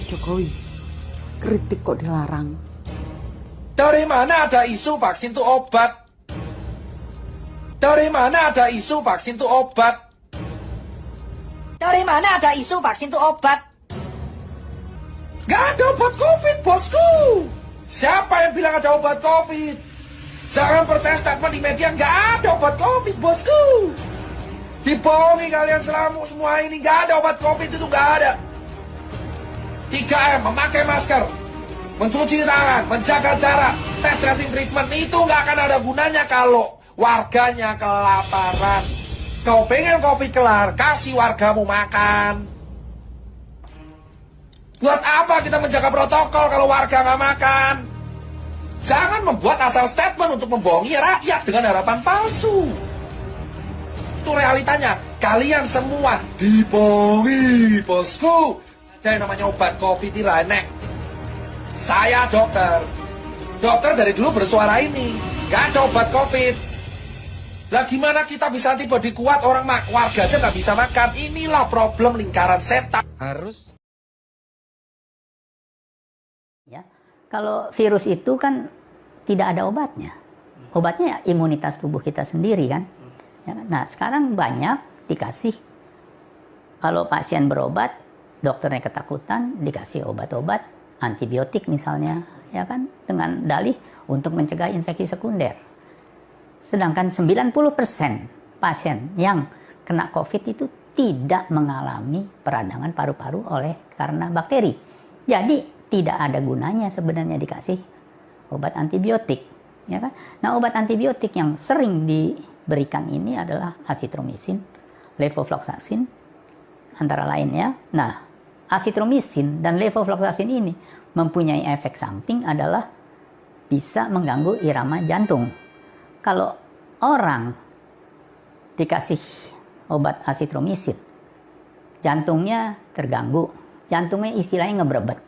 Jokowi. Kritik kok dilarang. Dari mana ada isu vaksin itu obat? Dari mana ada isu vaksin itu obat? Dari mana ada isu vaksin itu obat? Gak ada obat COVID, bosku. Siapa yang bilang ada obat COVID? Jangan percaya statement di media, gak ada obat COVID, bosku. Dibohongi kalian selama semua ini, gak ada obat COVID itu, gak ada. 3M, memakai masker, mencuci tangan, menjaga jarak, tes tracing treatment, itu gak akan ada gunanya kalau warganya kelaparan. Kau pengen COVID kelar, kasih wargamu makan. Buat apa kita menjaga protokol kalau warga nggak makan? Jangan membuat asal statement untuk membohongi rakyat dengan harapan palsu. Itu realitanya. Kalian semua dibohongi, bosku. Yang namanya obat COVID ini renek. Saya dokter. Dokter dari dulu bersuara ini. Gak ada obat COVID. Lah gimana kita bisa antibodi kuat, orang warga aja nggak bisa makan. Inilah problem lingkaran setan. Harus. Ya, kalau virus itu kan tidak ada obatnya. Obatnya ya imunitas tubuh kita sendiri kan. Ya, nah sekarang banyak dikasih, kalau pasien berobat, dokternya ketakutan, dikasih obat-obat antibiotik misalnya, ya kan, dengan dalih untuk mencegah infeksi sekunder. Sedangkan 90% pasien yang kena COVID itu tidak mengalami peradangan paru-paru karena bakteri. Jadi tidak ada gunanya sebenarnya dikasih obat antibiotik, ya kan? Nah, obat antibiotik yang sering diberikan ini adalah asitromisin, levofloxacin, antara lainnya. Nah, asitromisin dan levofloxacin ini mempunyai efek samping adalah bisa mengganggu irama jantung. Kalau orang dikasih obat asitromisin, jantungnya terganggu, jantungnya istilahnya ngebrebet.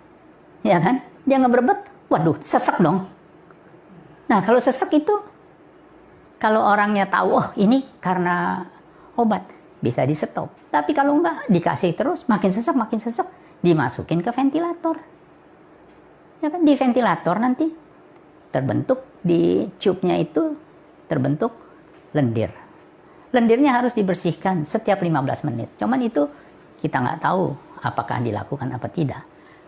Ya kan? Dia ngebrebet, waduh, sesek dong. Nah, kalau sesek itu, kalau orangnya tahu, oh ini karena obat, bisa di stop. Tapi kalau enggak, dikasih terus, makin sesek, dimasukin ke ventilator. Ya kan? Di ventilator nanti terbentuk, di tube-nya itu terbentuk lendir. Lendirnya harus dibersihkan setiap 15 menit. Cuman itu kita nggak tahu apakah dilakukan apa tidak.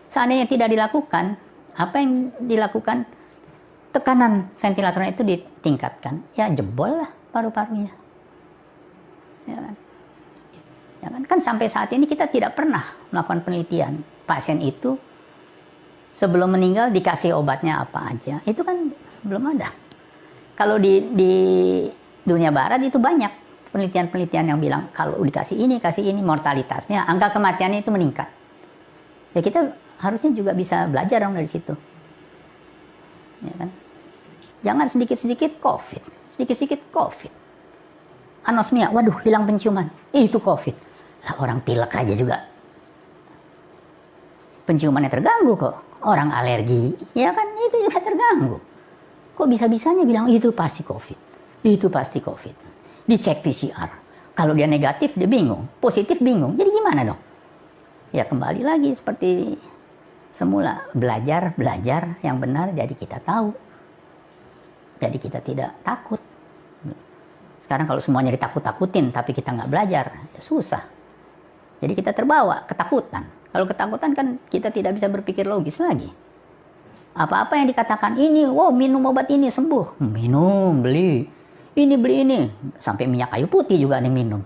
Seandainya tidak dilakukan, apa yang dilakukan? Tekanan ventilatornya itu ditingkatkan. Ya jebol lah paru-parunya. Ya kan? Ya kan? Kan sampai saat ini kita tidak pernah melakukan penelitian. Pasien itu sebelum meninggal dikasih obatnya apa aja. Itu kan belum ada. Kalau di dunia barat itu banyak penelitian-penelitian yang bilang kalau dikasih ini, kasih ini, mortalitasnya, angka kematiannya itu meningkat. Ya kita harusnya juga bisa belajar dong dari situ. Ya kan? Jangan sedikit-sedikit COVID. Sedikit-sedikit COVID. Anosmia, waduh hilang penciuman. Itu COVID. Lah orang pilek aja juga penciumannya terganggu kok. Orang alergi, ya kan itu juga terganggu. Kok bisa-bisanya bilang itu pasti COVID. Itu pasti COVID. Dicek PCR. Kalau dia negatif dia bingung. Positif bingung. Jadi gimana dong? Ya kembali lagi seperti semula, belajar yang benar, jadi kita tahu. Jadi kita tidak takut. Sekarang kalau semuanya ditakut-takutin, tapi kita nggak belajar, ya susah. Jadi kita terbawa ketakutan. Kalau ketakutan kan kita tidak bisa berpikir logis lagi. Apa-apa yang dikatakan ini, wow minum obat ini sembuh. Minum, beli. Ini beli ini. Sampai minyak kayu putih juga nih minum.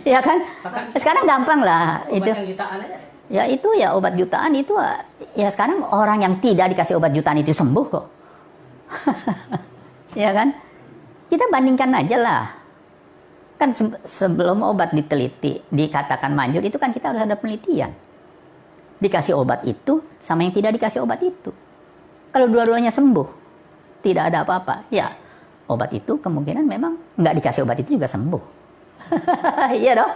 Ya kan? Sekarang gampang lah. Obat itu. Yang jutaan aja. Ya itu ya obat jutaan itu ya sekarang orang yang tidak dikasih obat jutaan itu sembuh kok. Ya kan? Kita bandingkan aja lah. Kan sebelum obat diteliti, dikatakan manjur itu kan kita harus ada penelitian. Dikasih obat itu sama yang tidak dikasih obat itu. Kalau dua-duanya sembuh, tidak ada apa-apa, ya obat itu kemungkinan memang nggak dikasih obat itu juga sembuh. Iya dong?